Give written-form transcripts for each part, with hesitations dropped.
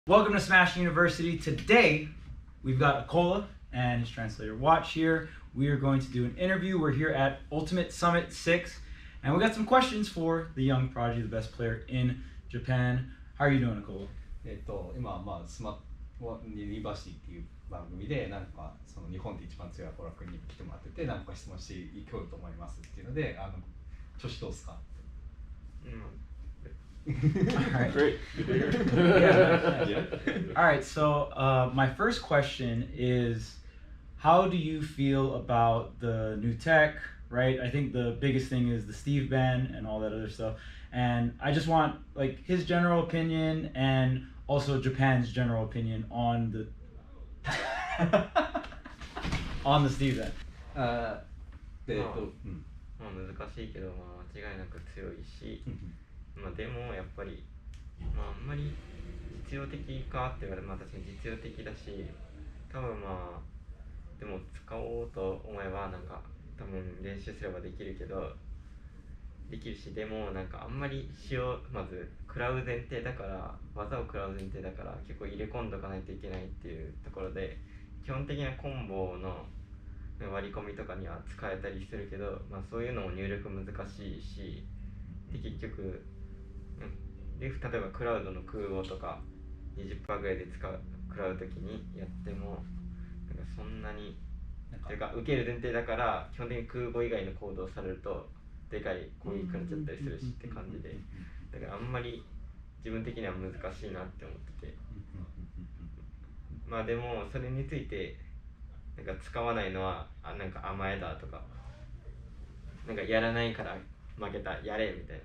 Welcome to Smash University. Today, we've got Acola and his translator Watch here. We are going to do an interview. We're here at Ultimate Summit 6, and we got some questions for the young prodigy, the best player in Japan. How are you doing, Acola? 今スマユニバーシティっていう番組でその日本で一番強いアコラ君に来てもらってて質問していこうと思いますっていうので調子どうですかAlright. Great. Alright, so my first question is, how do you feel about the new tech, right? I think the biggest thing is the Steve ban and all that other stuff. And I just want like his general opinion and also Japan's general opinion on the on the Steve ban. 難しいけど、間違いなく強いし、でもやっぱり、あんまり実用的かって言われると、確かに実用的だし、多分でも使おうと思えば多分練習すればできるけど、できるし、でもあんまりまず食らう前提だから、技を食らう前提だから結構入れ込んどかないといけないっていうところで、基本的なコンボの割り込みとかには使えたりするけど、そういうのも入力難しいし、で結局例えばクラウドの空母とか 20% ぐらいで食らうときにやってもそんなにというか受ける前提だから、基本的に空母以外の行動されるとでかい攻撃食らっちゃったりするしって感じで、だからあんまり自分的には難しいなって思ってて、でもそれについて使わないのは甘えだとかやらないから負けたやれみたいな、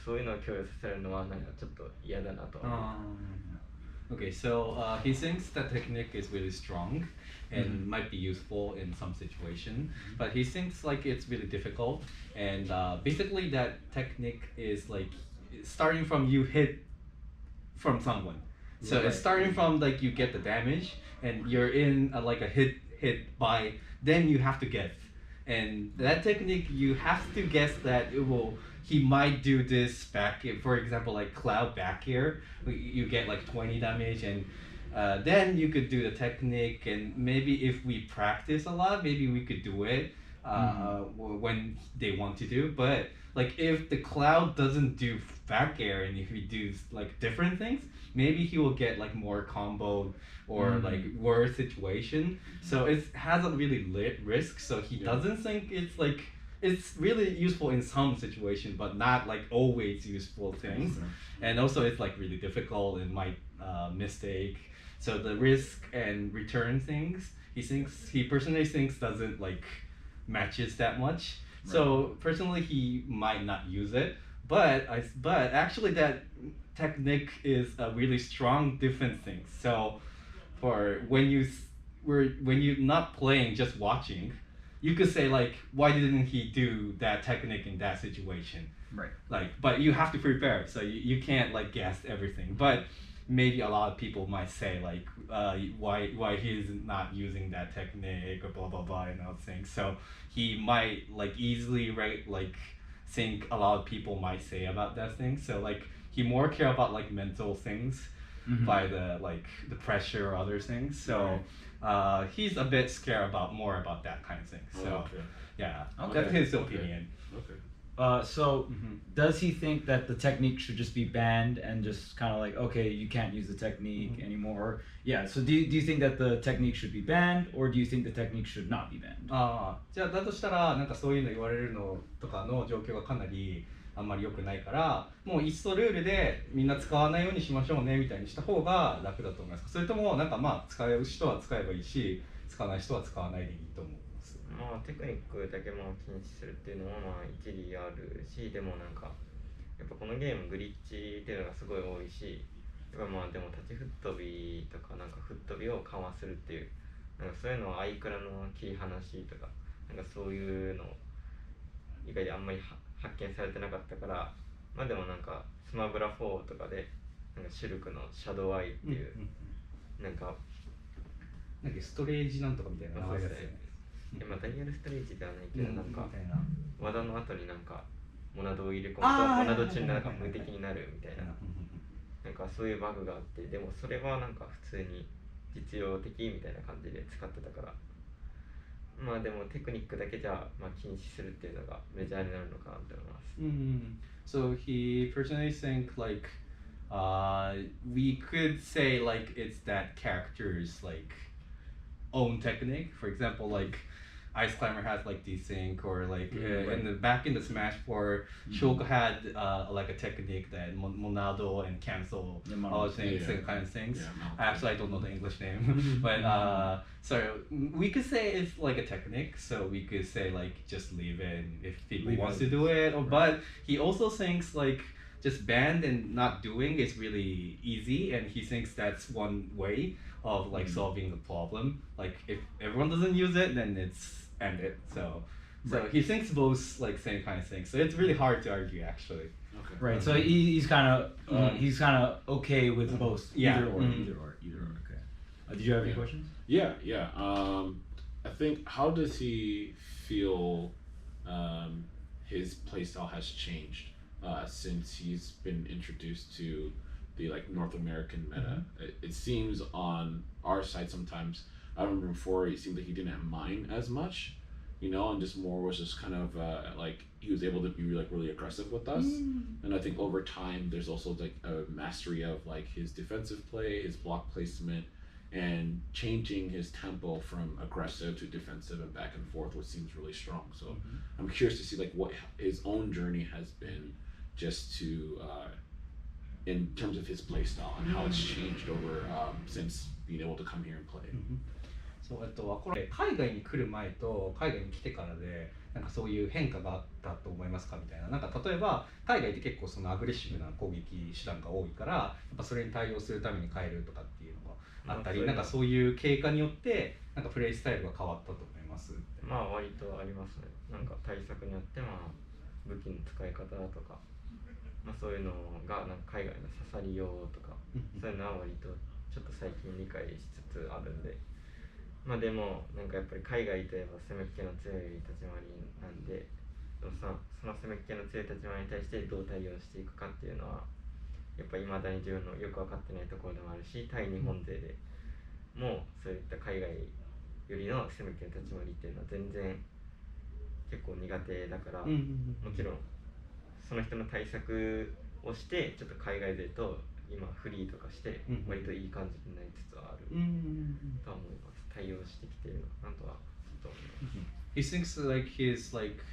そういうのを強要させるのはちょっと嫌だなと思う。Okay, so he thinks that technique is really strong and might be useful in some situation, but he thinks like it's really difficult, and basically that technique is like starting from you hit from someone. So it's starting from like you get the damage and you're in like a hit by, then you have to guess, and that technique you have to guess that he might do this back, for example, like cloud back here, you get like 20 damage, and then you could do the technique, and maybe if we practice a lot, maybe we could do it when they want to do, but like if the cloud doesn't do back air and if he do like different things, maybe he will get like more combo or like worse situation, so it has a really risk, so he doesn't think it's really useful in some situation, but not like always useful things. And also it's like really difficult and might mistake. So the risk and return things, he personally thinks doesn't like matches that much. Right. So personally he might not use it, but actually that technique is a really strong defense thing. So for when you're not playing, just watching, you could say like, why didn't he do that technique in that situation? Right. Like, but you have to prepare, so you can't like guess everything. But maybe a lot of people might say like, why he's not using that technique or blah blah blah and all things. So he might like easily like think a lot of people might say about that thing. So like he more care about like mental things by the pressure or other things. So he's a bit scared more about that kind of thing. So yeah, that's his opinion. So does he think that the technique should just be banned and just kind of like, okay, you can't use the technique anymore? Yeah, so do you think that the technique should be banned, or do you think the technique should not be banned? じゃあだとしたらそういうの言われるのとかの状況がかなりあんまり良くないから、もういっそルールでみんな使わないようにしましょうねみたいにした方が楽だと思いますか？それとも使う人は使えばいいし、使わない人は使わないでいいと思います。テクニックだけ禁止するっていうのは一理あるし、でもやっぱこのゲームグリッチっていうのがすごい多いし、でも立ち吹っ飛びとか吹っ飛びを緩和するっていうそういうのはアイクラの切り離しとかそういうの以外であんまり発見されてなかったから、でもスマブラ4とかでシルクのシャドウアイっていうストレージなんとかみたいな名前ですよね。ダイヤルストレージではないけど技の後にモナドを入れ込むとモナド中に無敵になるみたいななんかそういうバグがあって、でもそれはなんか普通に実用的みたいな感じで使ってたから、まあでもテクニックだけじゃまあ禁止するっていうのがメジャーになるのかなって思います。So he personally think like we could say like it's that character's like own technique. For example, like Ice Climber has like desync, or like in the back in the Smash 4, Shulk had like a technique that Monado and cancel all the things and kind of things. Actually, I don't know the English name, but so we could say it's like a technique. So we could say like just leave it if people wants to do it. But he also thinks like just banned and not doing is really easy, and he thinks that's one way of like solving the problem. Like if everyone doesn't use it, then it's ended. So he thinks both like same kind of thing. So it's really hard to argue actually. Okay. Right. So he's kind of okay with both. Either or. Okay. Did you have any questions? Yeah. I think, how does he feel his playstyle has changed since he's been introduced to the like North American meta? It seems on our side sometimes, I remember before, it seemed like he didn't mind as much, and just more was just kind of like he was able to be like really aggressive with us. And I think over time there's also like a mastery of like his defensive play, his block placement, and changing his tempo from aggressive to defensive and back and forth, which seems really strong. So I'm curious to see like what his own journey has been, just to in terms of his play style and how it's changed over since being able to come here and play. そうこれ海外に来る前と海外に来てからでなんかそういう変化があったと思いますかみたいな。なんか例えば海外って結構そのアグレッシブな攻撃手段が多いから、やっぱそれに対応するために変えるとかっていうのがあったり、なんかそういう経過によってなんかプレイスタイルが変わったと思います。まあ割とありますね。なんか対策によって武器の使い方とか、そういうのがなんか海外の刺さりようとか、そういうのは割とちょっと最近理解しつつあるんで。でもなんかやっぱり海外といえば攻めっ気の強い立ち回りなんで、その攻めっ気の強い立ち回りに対してどう対応していくかっていうのはやっぱり未だに自分のよく分かってないところでもあるし、対日本勢でもそういった海外よりの攻めっ気の立ち回りっていうのは全然結構苦手だから、もちろんその人の対策をしてちょっと海外勢と今フリーとかして割といい感じになりつつあるとは思います。対応してきているのかなとは思います。He thinks like his like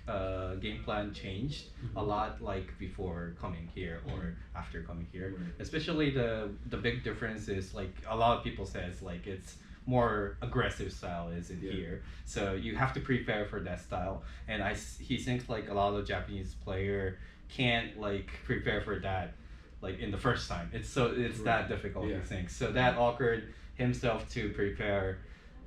game plan changed a lot like before coming here or after coming here. Especially the big difference is like a lot of people says like it's more aggressive style is in here, so you have to prepare for that style. And he thinks like a lot of Japanese player can't like prepare for that like in the first time. It's that difficult, he thinks. So that awkward himself to prepare.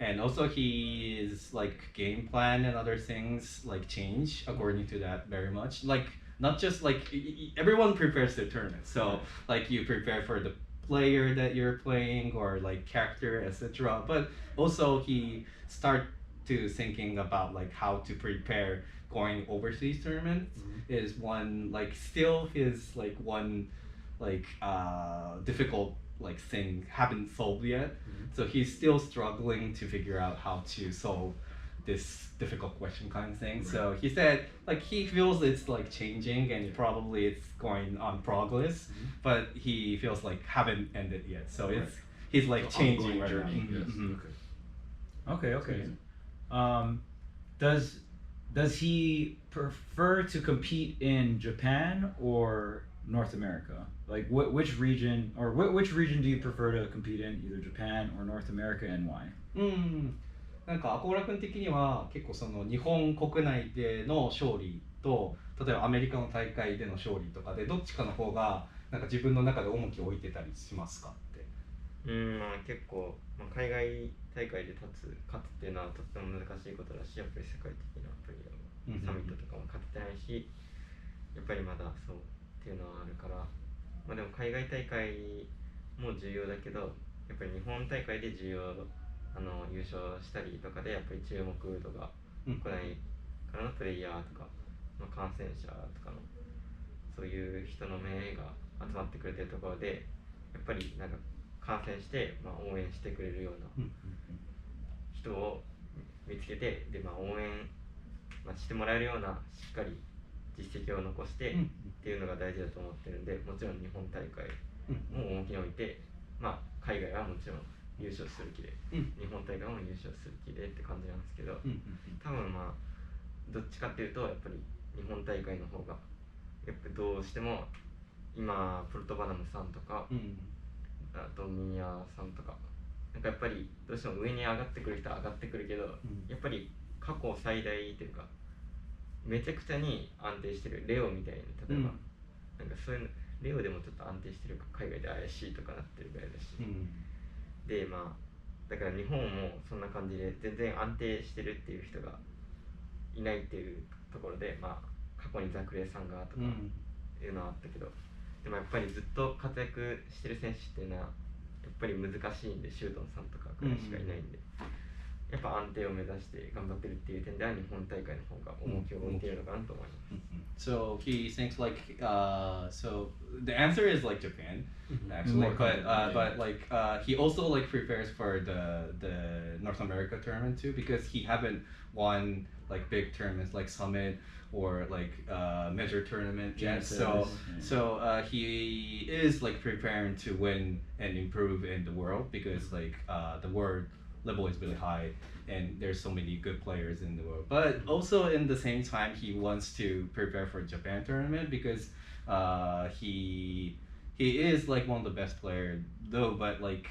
And also his like game plan and other things like change according to that very much. Like not just like everyone prepares the tournament. So like you prepare for the player that you're playing or like character, etc. But also he start to thinking about like how to prepare going overseas tournaments is one like still his like one like difficult like thing haven't solved yet. So he's still struggling to figure out how to solve this difficult question kind of thing. So he said like he feels it's like changing and probably it's going on progress, but he feels like haven't ended yet. So he's like changing right now. Okay. Does he prefer to compete in Japan or North America? Like which region do you prefer to compete in, either Japan or North America, and why? なんかアコーラ君的には結構その日本国内での勝利と例えばアメリカの大会での勝利とかでどっちかの方がなんか自分の中で重きを置いてたりしますかって。結構、海外大会で勝つっていうのはとっても難しいことだし、やっぱり世界的なプレーヤーサミットとかも勝ててないし、やっぱりまだそうっていうのはあるから、でも海外大会も重要だけど、やっぱり日本大会で優勝したりとかでやっぱり注目度が国内からのプレイヤーとか、観戦者とかのそういう人の目が集まってくれてるところで、やっぱりなんか観戦して、まあ、応援してくれるような人を見つけて、で、まあ、応援、まあ、してもらえるようなしっかり実績を残してっていうのが大事だと思ってるんで、もちろん日本大会も重きに置いて、まあ、海外はもちろん優勝する気で、日本大会も優勝する気でって感じなんですけど、多分まあどっちかっていうとやっぱり日本大会の方がやっぱどうしても今プルトバナムさんとか、あとミヤさんとかなんかやっぱりどうしても上に上がってくる人は上がってくるけど、やっぱり過去最大というかめちゃくちゃに安定してるレオみたいに例えば、なんかそういうのレオでもちょっと安定してるか海外で怪しいとかなってるぐらいだし、でまあだから日本もそんな感じで全然安定してるっていう人がいないっていうところで、まあ過去にザクレイさんがとかいうのはあったけど、でもやっぱりずっと活躍してる選手っていうのはやっぱり難しいんで、シュートンさんとかくらいしかいないんで、やっぱ安定を目指して頑張ってるっていう点では日本大会の方が重きを置いているのかなと思います。So he thinks like so the answer is like Japan actually, but like he also like prepares for the North America tournament too, because he haven't won like big tournaments like Summit or like major tournament yet. So he is like preparing to win and improve in the world, because like the world level is really high and there's so many good players in the world, but also in the same time he wants to prepare for Japan tournament, because he is like one of the best players though, but like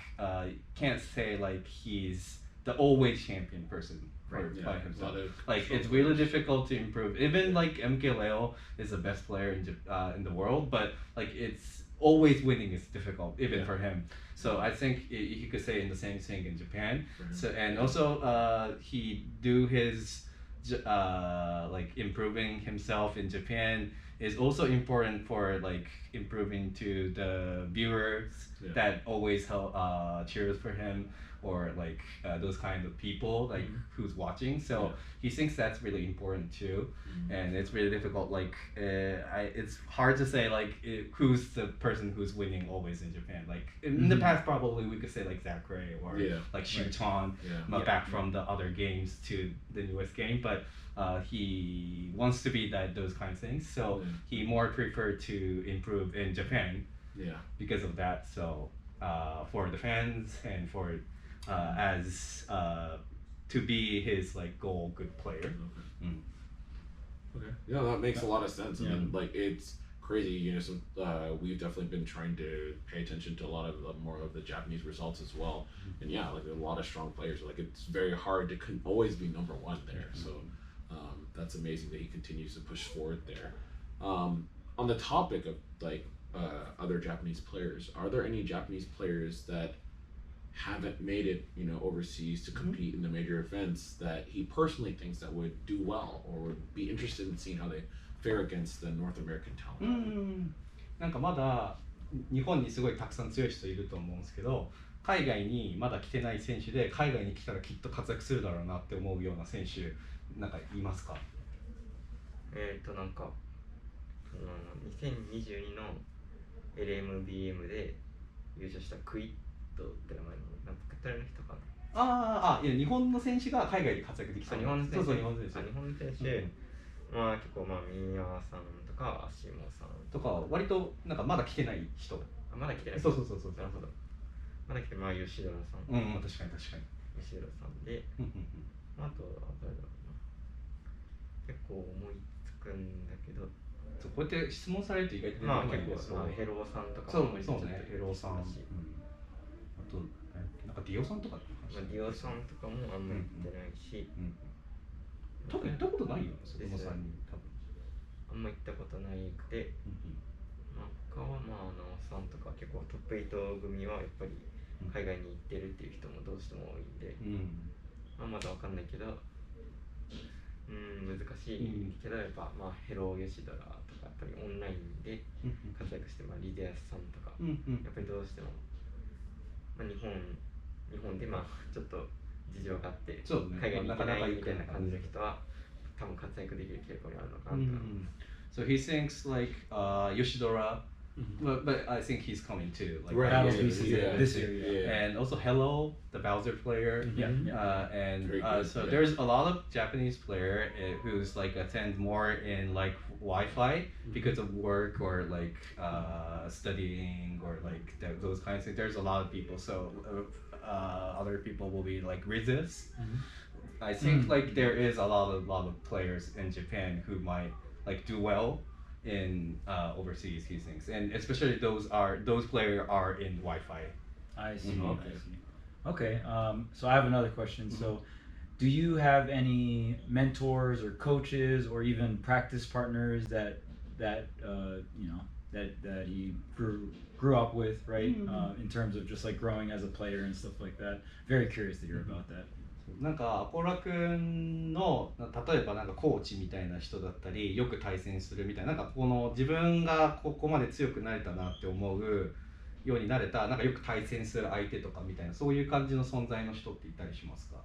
can't say like he's the always champion person by himself. Like it's really difficult to improve. Even like MK Leo is the best player in the world, but like it's always winning is difficult even for him. So I think you could say in the same thing in Japan. So and also he do his like improving himself in Japan is also important for like improving to the viewers that always cheers for him, or like those kind of people like who's watching. So he thinks that's really important too, and it's really difficult. Like it's hard to say like who's the person who's winning always in Japan. Like in the past, probably we could say like Zach Ray or like Shuton back from the other games to the newest game, but he wants to be those kind of things. So he more preferred to improve in Japan because of that. So for the fans and for as to be his like goal good player. Okay. Yeah, that makes a lot of sense. I mean, like it's crazy. You know, some we've definitely been trying to pay attention to a lot of more of the Japanese results as well. And yeah, like a lot of strong players. Like it's very hard to always be number one there. So that's amazing that he continues to push forward there. On the topic of like other Japanese players, are there any Japanese players that haven't made it, you know, overseas to compete in the major events that he personally thinks that would do well or would be interested in seeing how they fare against the North American talent? なんかまだ日本にすごいたくさん強い人いると思うんですけど、海外にまだ来てない選手で海外に来たらきっと活躍するだろうなって思うような選手なんかいますか？なんか2022の LMBM で優勝したクイットって名前のなんかペットの人かな。いや日本の選手が海外で活躍できた。日本の選手。そうそう日本の選手。日本の選手、まあ結構まあミヤさんとかアシモさんとか割となんかまだ来てない人。まだ来てない。そう。なるほど。まだ来てまあ吉田さん。確かに。吉田さんで、あと誰だろうな。結構思いつくんだけど。こうやって質問されると意外とまあ結構ヘローさんとかそうねヘローさん。あとなんかディオさんとか。ディオさんとかもあんまり行ってないし。多分行ったことないよね、そこの3人多分。あんま行ったことないくて、他はまあさんとか結構トップ8組はやっぱり海外に行ってるっていう人もどうしても多いんで、まだわかんないけど、難しいけどやっぱまあヘロー吉ドラとかやっぱりオンラインで活躍してリデアスさんとか、やっぱりどうしても、日本でまあちょっと事情があって海外に行けないみたいな感じの人は多分活躍できる傾向にあるのかなと思います。So he thinks like Yoshidora but I think he's coming too. Like Right, That'll this be year. this year, yeah. And also Hello, the Bowser player. Yeah, yeah. And Very good, so yeah. there's a lot of Japanese player who's like attend more in like Wi-Fi because of work or like studying or like those kinds of things. There's a lot of people. So other people will be like resist. I think like there is a lot of players in Japan who might like do well in overseas these things, and especially those players are in Wi-Fi. I see. Mhm. I see. Okay. So I have another question. So, do you have any mentors or coaches or even practice partners that you know that he grew up with, right? In terms of just like growing as a player and stuff like that. Very curious to hear about that. なんかアコラくんの例えばなんかコーチみたいな人だったりよく対戦するみたいな、なんかこの自分がここまで強くなれたなって思うようになれたなんかよく対戦する相手とかみたいなそういう感じの存在の人っていたりしますか？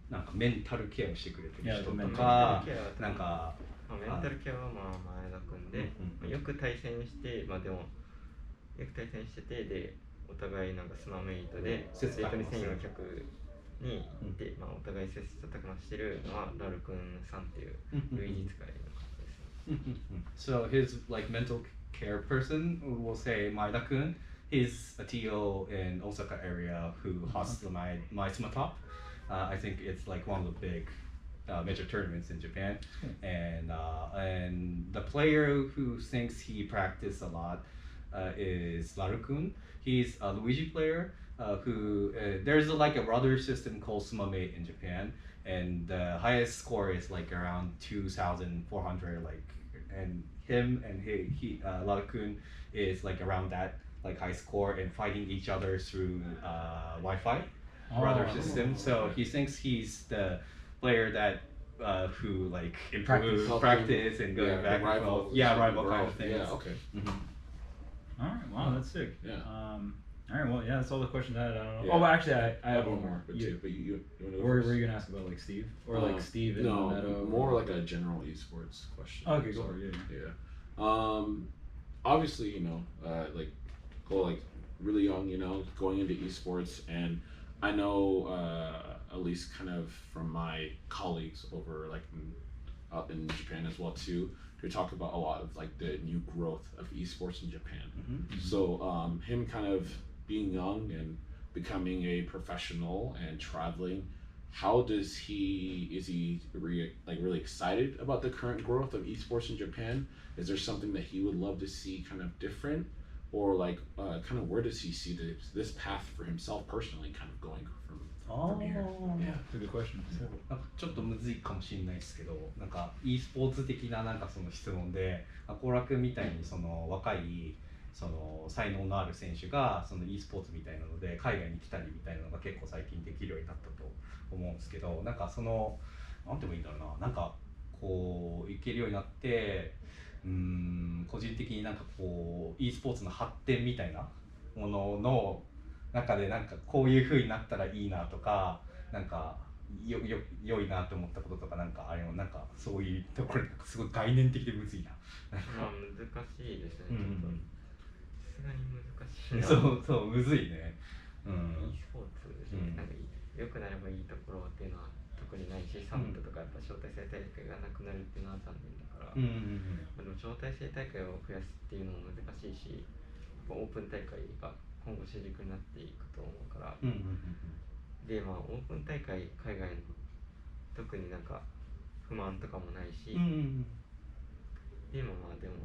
なんかメンタルケアをしてくれてる人とか、なんかメンタルケアはまあ前田君で、よく対戦してまあでもよく対戦しててでお互いなんかスマメイトでデートに専用客に行って、まあお互い切磋琢磨してるのはラル君さんっていう類似使いの方です。So his like mental care person will say Maeda-kun. He's a TO in Osaka area who hosts my Smatop. I think it's like one of the big major tournaments in Japan, and the player who thinks he practiced a lot is Larukun. He's a Luigi player who there's like a rudder system called Sumame in Japan, and the highest score is like around 2,400. Like, and him and he Larukun is like around that like high score and fighting each other through Wi-Fi rudder system. So he thinks he's the player that who like improves practice and going back and forth. Rival kind of things. Yeah, okay. All right, wow, that's sick. Yeah. All right, well, yeah, that's all the questions I had. I don't know. Yeah. Oh, well, actually, I I have have one more, but you, two. But you want to go were first? you gonna ask about like Steve or like Steve and No, Meadow? more like a general esports question. Okay, go for it. Yeah. Obviously, you know, like really young, you know, going into esports, and I know at least kind of from my colleagues over like out in Japan as well too, they talk about a lot of like the new growth of esports in Japan. So him kind of being young and becoming a professional and traveling, how does is he really excited about the current growth of esports in Japan? Is there something that he would love to see kind of different, or like kind of where does he see this path for himself personally kind of going from here? Yeah, that's a good question. なんかちょっとむずいかもしれないですけど、なんか e スポーツ的ななんかその質問で、アコラ君みたいにその若いその才能のある選手がその e スポーツみたいなので海外に来たりみたいなのが結構最近できるようになったと思うんですけど、なんかそのなんてもいいんだろうな、なんかこういけるようになって、個人的になんかこう e スポーツの発展みたいなものの中でなんかこういう風になったらいいなとか、なんか良いなと思ったこととかなんかあれもなんかそういうところすごい概念的でむずいな。まあ難しいですね。ちょっとさすがに難しいな。そうむずいね。e スポーツですね。なんか良くなればいいところっていうのは特にないし、サミットとかやっぱ招待制大会がなくなるっていうのは残念だから。でも招待制大会を増やすっていうのも難しいし、オープン大会が今後主軸になっていくと思うから、でまあオープン大会海外の特になんか不満とかもないし、でもまあでも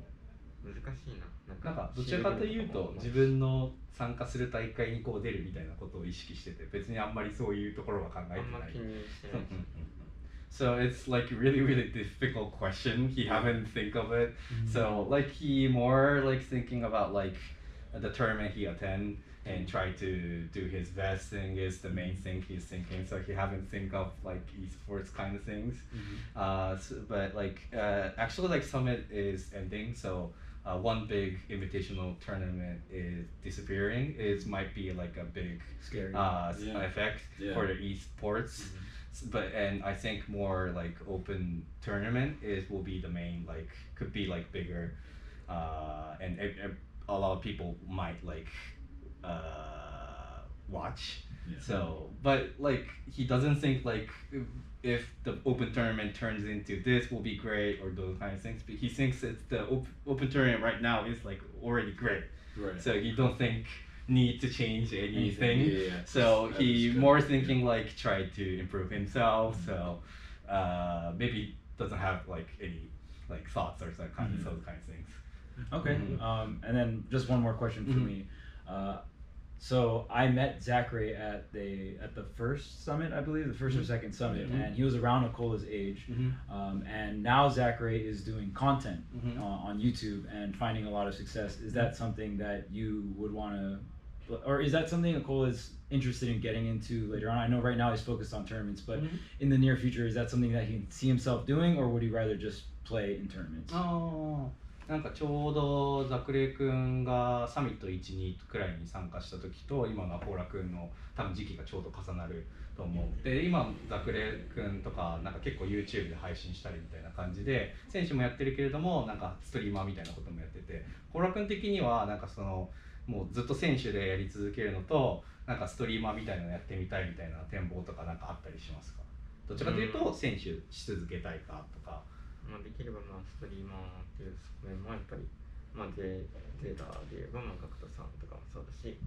難しいな。なんかどちらかというと自分の参加する大会にこう出るみたいなことを意識してて、別にあんまりそういうところは考えてない。あんま気にしてない。So it's like really difficult question. He haven't think of it. So like he more like thinking about like the tournament he attend and try to do his best thing is the main thing he's thinking. So he haven't think of like esports kind of things. But like actually like summit is ending. So one big invitational tournament is disappearing. It might be like a big Scary effect for the esports. And I think more like open tournament will be the main, like could be like bigger and a lot of people might like watch. Yeah. So, but like he doesn't think like if the open tournament turns into this will be great or those kind of things. But he thinks it's the open tournament right now is like already great. Right. So he don't think need to change anything. Yeah. So That he is good. more thinking like try to improve himself. So maybe doesn't have like any like thoughts or those kind of things. Okay. Mhm. And then just one more question for Mhm. me. So I met Zachary at the first summit, I believe, the first or second summit, Mhm. and he was around Acola's age. Mhm. And now Zachary is doing content Mhm. on YouTube and finding a lot of success. Is that something that you would want to, or is that something Acola is interested in getting into later on? I know right now he's focused on tournaments, but Mhm. in the near future, is that something that he can see himself doing, or would he rather just play in tournaments? なんかちょうどザクレイ君がサミット1、2くらいに参加した時と今のアコーラ君の多分時期がちょうど重なると思う。で今ザクレイ君とかなんか結構 YouTube で配信したりみたいな感じで選手もやってるけれどもなんかストリーマーみたいなこともやってて、アコーラ君的にはなんかそのもうずっと選手でやり続けるのとなんかストリーマーみたいなのやってみたいみたいな展望とかなんかあったりしますか？どっちかというと選手し続けたいかとか。まあ、できればまあストリーマーっていう側面もやっぱり、まあ、ゼータで言えばまあガクトさんとかもそうだし、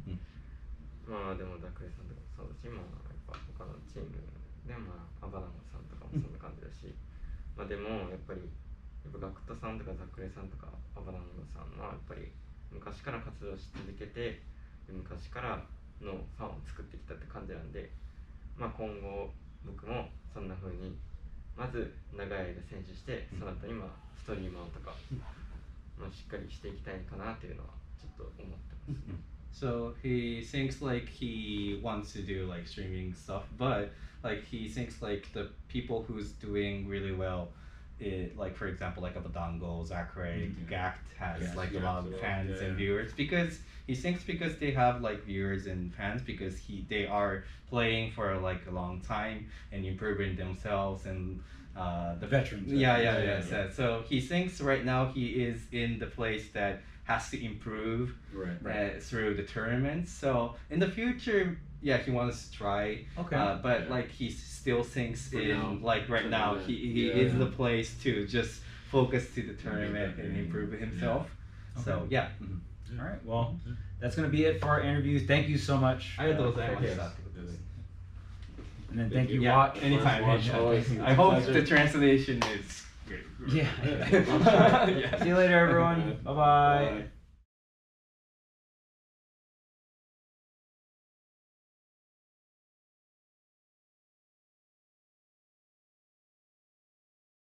まあでもザクレさんとかもそうだし、まあやっぱ他のチームでまあアバダンゴさんとかもそんな感じだし、まあでもやっぱりガクトさんとかザクレさんとかアバダンゴさんはやっぱり昔から活動し続けて昔からのファンを作ってきたって感じなんで、まあ今後僕もそんな風にまず長い間選手してその後にまあストリーマーとか、まあ、しっかりしていきたいかなっていうのはちょっと思ってます。So he thinks like he wants to do like streaming stuff, but like he thinks like the people who's doing really well, like for example like Abadango, Zachary, Gact has like a lot of fans and viewers because he thinks because they have like viewers and fans because they are playing for like a long time and improving themselves and The veterans. Yeah. So he thinks right now he is in the place that has to improve through the tournaments. So in the future, yeah, he wants to try. Okay. But like he still thinks For in now, like right now he is the place to just focus to the tournament and improve himself. So yeah. All right. Well, that's gonna be it for our interview. Thank you so much. ありがとうございました And then thank you, Yeah, Watch. anytime. Watch, anytime. always. I hope Pleasure. the translation is great. Yeah. Yeah. See you later, everyone. Bye-bye. Bye.